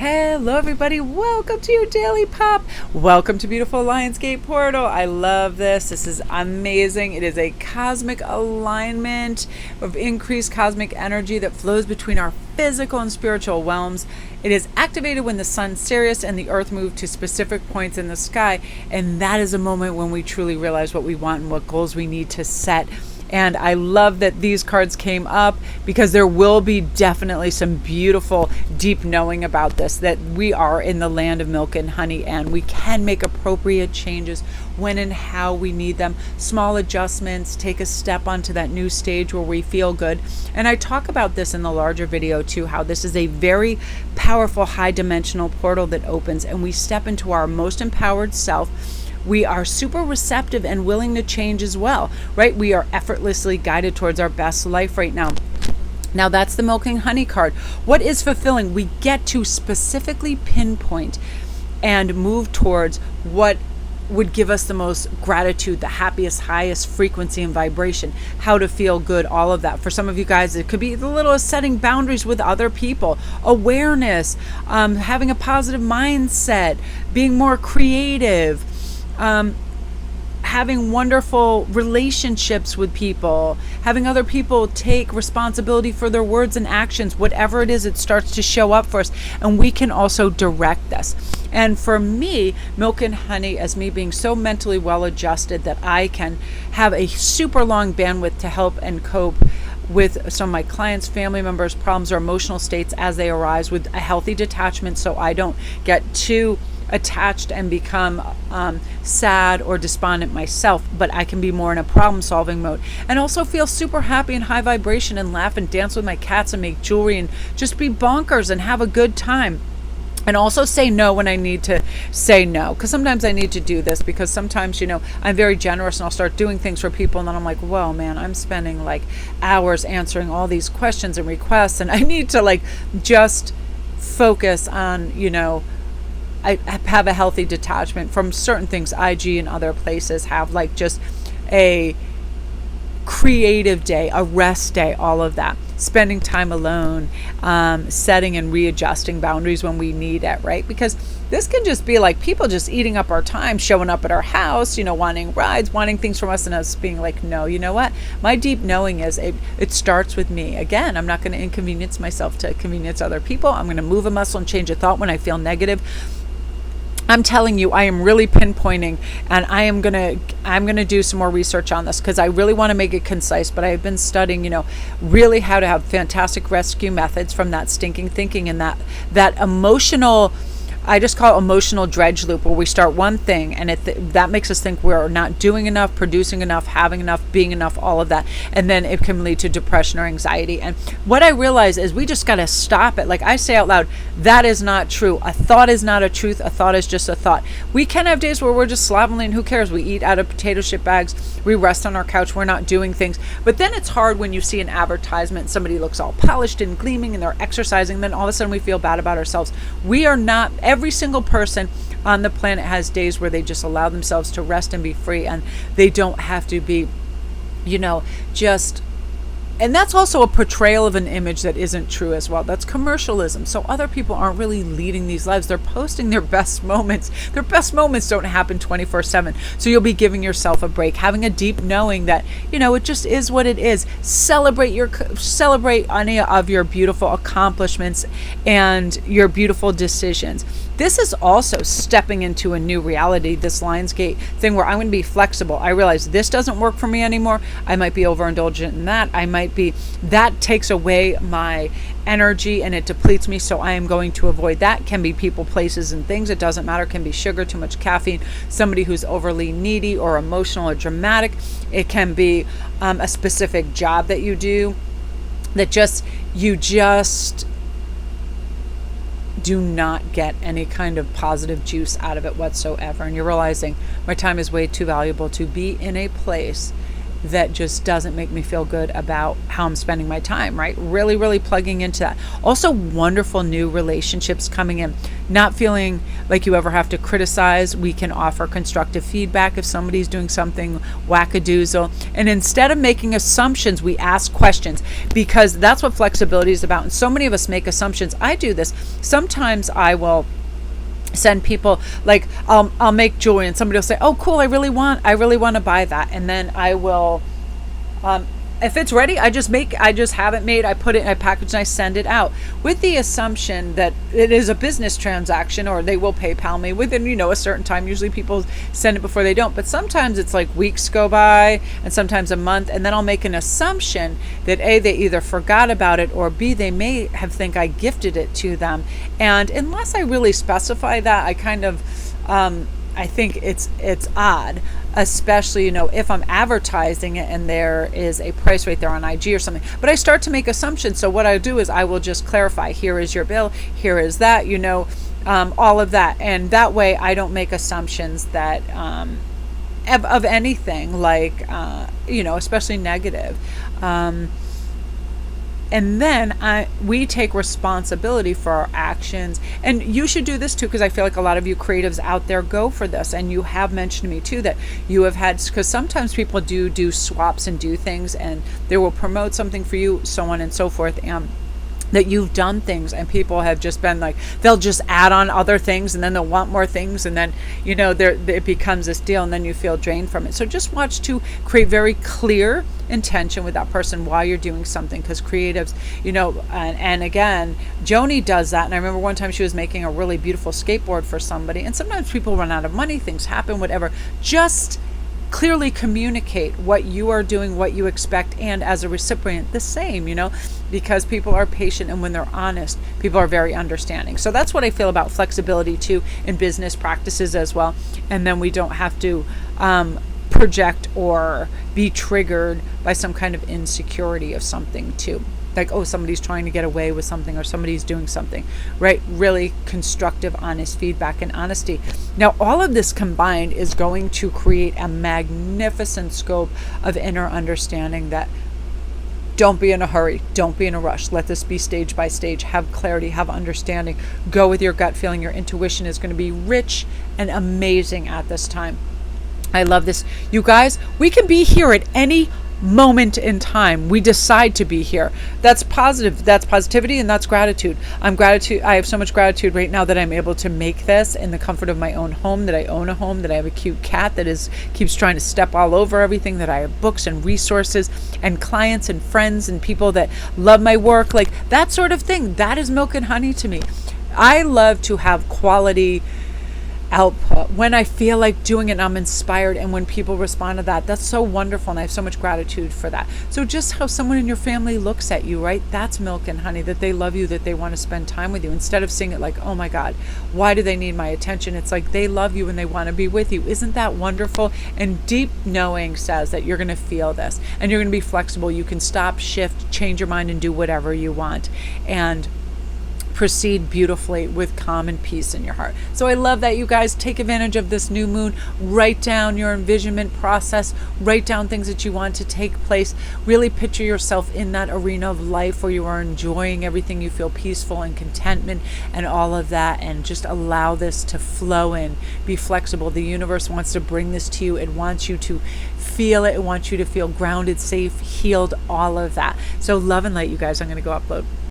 Hello everybody, welcome to your Daily Pop. Welcome to beautiful Lionsgate Portal. I love this. This is amazing. It is a cosmic alignment of increased cosmic energy that flows between our physical and spiritual realms. It is activated when the sun, Sirius, and the earth move to specific points in the sky, and that is a moment when we truly realize what we want and what goals we need to set. And I love that these cards came up because there will be definitely some beautiful, deep knowing about this, that we are in the land of milk and honey and we can make appropriate changes when and how we need them. Small adjustments, take a step onto that new stage where we feel good. And I talk about this in the larger video too, how this is a very powerful, high dimensional portal that opens and we step into our most empowered self. We are super receptive and willing to change as well, right? We are effortlessly guided towards our best life right now. Now that's the milk and honey card. What is fulfilling? We get to specifically pinpoint and move towards what would give us the most gratitude, the happiest, highest frequency and vibration, how to feel good, all of that. For some of you guys, it could be the little as setting boundaries with other people, awareness, having a positive mindset, being more creative, having wonderful relationships with people, having other people take responsibility for their words and actions, whatever it is, it starts to show up for us. And we can also direct this. And for me, milk and honey, as me being so mentally well adjusted that I can have a super long bandwidth to help and cope with some of my clients, family members, problems, or emotional states as they arise, with a healthy detachment so I don't get too attached and become sad or despondent myself, but I can be more in a problem solving mode and also feel super happy and high vibration and laugh and dance with my cats and make jewelry and just be bonkers and have a good time. And also say no when I need to say no, because sometimes I need to do this, because sometimes, I'm very generous and I'll start doing things for people and then I'm like, whoa, man, I'm spending like hours answering all these questions and requests and I need to just focus on, I have a healthy detachment from certain things. IG and other places have just a creative day, a rest day, all of that. Spending time alone, setting and readjusting boundaries when we need it, right? Because this can just be people just eating up our time, showing up at our house, wanting rides, wanting things from us, and us being like, no, you know what? My deep knowing is it starts with me. Again, I'm not going to inconvenience myself to convenience other people. I'm going to move a muscle and change a thought when I feel negative. I'm telling you, I am really pinpointing, and I'm gonna do some more research on this because I really want to make it concise. But I've been studying, really how to have fantastic rescue methods from that stinking thinking and that emotional. I just call it emotional dredge loop, where we start one thing and that makes us think we're not doing enough, producing enough, having enough, being enough, all of that. And then it can lead to depression or anxiety. And what I realize is we just got to stop it. Like I say out loud, that is not true. A thought is not a truth. A thought is just a thought. We can have days where we're just slovenly and who cares? We eat out of potato chip bags. We rest on our couch. We're not doing things. But then it's hard when you see an advertisement, somebody looks all polished and gleaming and they're exercising. Then all of a sudden we feel bad about ourselves. We are not. Every single person on the planet has days where they just allow themselves to rest and be free, and they don't have to be, just. And that's also a portrayal of an image that isn't true as well. That's commercialism. So other people aren't really leading these lives. They're posting their best moments. Their best moments don't happen 24/7. So you'll be giving yourself a break, having a deep knowing that, it just is what it is. Celebrate any of your beautiful accomplishments and your beautiful decisions. This is also stepping into a new reality, this Lionsgate thing where I'm going to be flexible. I realize this doesn't work for me anymore. I might be overindulgent in that. That takes away my energy and it depletes me. So I am going to avoid that. Can be people, places, and things. It doesn't matter. Can be sugar, too much caffeine, somebody who's overly needy or emotional or dramatic. It can be a specific job that you do that you just do not get any kind of positive juice out of it whatsoever. And you're realizing my time is way too valuable to be in a place that just doesn't make me feel good about how I'm spending my time, right? Really, really plugging into that. Also, wonderful new relationships coming in. Not feeling like you ever have to criticize. We can offer constructive feedback if somebody's doing something wackadoozle. And instead of making assumptions, we ask questions, because that's what flexibility is about. And so many of us make assumptions. I do this. Sometimes I will send people, like I'll make jewelry and somebody will say, oh cool, I really want to buy that, and then I will if it's ready, I just have it made, I put it in a package and I send it out with the assumption that it is a business transaction, or they will PayPal me within, a certain time. Usually people send it before they don't, but sometimes it's like weeks go by and sometimes a month, and then I'll make an assumption that A, they either forgot about it, or B, they may have think I gifted it to them. And unless I really specify that, I kind of I think it's odd, especially, if I'm advertising it and there is a price right there on IG or something. But I start to make assumptions. So what I do is I will just clarify, here is your bill, here is that, all of that. And that way I don't make assumptions that of anything, like, especially negative. And then we take responsibility for our actions. And you should do this too, because I feel like a lot of you creatives out there go for this. And you have mentioned to me too that you have had, because sometimes people do swaps and do things, and they will promote something for you, so on and so forth. And that you've done things and people have just been like, they'll just add on other things and then they'll want more things, and then it becomes this deal, and then you feel drained from it. So just watch to create very clear intention with that person while you're doing something, because creatives, and again, Joni does that. And I remember one time she was making a really beautiful skateboard for somebody, and sometimes people run out of money, things happen, whatever. Just clearly communicate what you are doing, what you expect, and as a recipient the same, because people are patient, and when they're honest, people are very understanding. So that's what I feel about flexibility too in business practices as well. And then we don't have to project or be triggered by some kind of insecurity of something too. Like, oh, somebody's trying to get away with something, or somebody's doing something, right? Really constructive, honest feedback and honesty. Now, all of this combined is going to create a magnificent scope of inner understanding that don't be in a hurry. Don't be in a rush. Let this be stage by stage. Have clarity, have understanding. Go with your gut feeling. Your intuition is going to be rich and amazing at this time. I love this. You guys, we can be here at any moment in time. We decide to be here. That's positive. That's positivity, and that's gratitude. I have so much gratitude right now that I'm able to make this in the comfort of my own home, that I own a home, that I have a cute cat that keeps trying to step all over everything, that I have books and resources and clients and friends and people that love my work, like that sort of thing. That is milk and honey to me. I love to have quality output when I feel like doing it and I'm inspired, and when people respond to that, that's so wonderful, and I have so much gratitude for that. So just how someone in your family looks at you, right? That's milk and honey, that they love you, that they want to spend time with you, instead of seeing it like, oh my God, why do they need my attention? It's like they love you and they want to be with you. Isn't that wonderful? And deep knowing says that you're going to feel this, and you're going to be flexible. You can stop, shift, change your mind, and do whatever you want, and proceed beautifully with calm and peace in your heart. So I love that, you guys. Take advantage of this new moon. Write down your envisionment process. Write down things that you want to take place. Really picture yourself in that arena of life where you are enjoying everything. You feel peaceful and contentment and all of that, and just allow this to flow in. Be flexible. The universe wants to bring this to you. It wants you to feel it. It wants you to feel grounded, safe, healed, all of that. So love and light, you guys. I'm going to go upload.